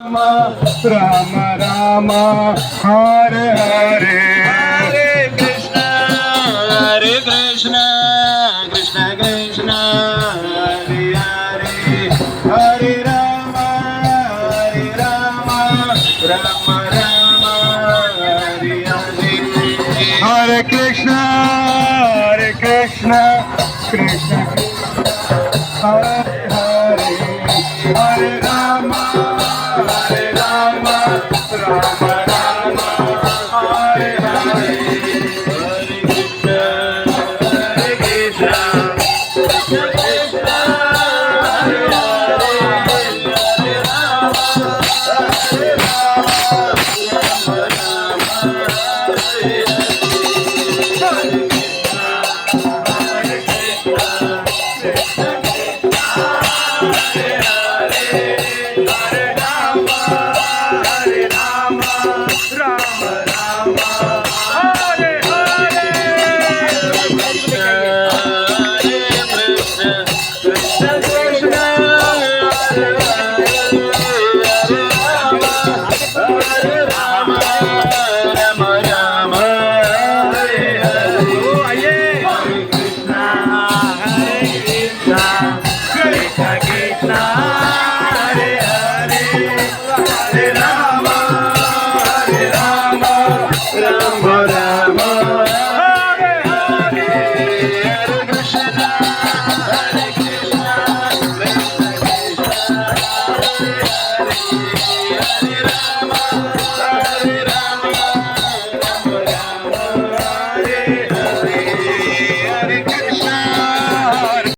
Ram Ram Hare Hare Hare Krishna Krishna Krishna Hare Hare Hare Ram Ram Ram Hare Hare Hare Krishna Krishna Krishna Hare Hare Hare Ram Ram Ram Hare Hare Hare Krishna Krishna Krishna Hare Hare Hare Ram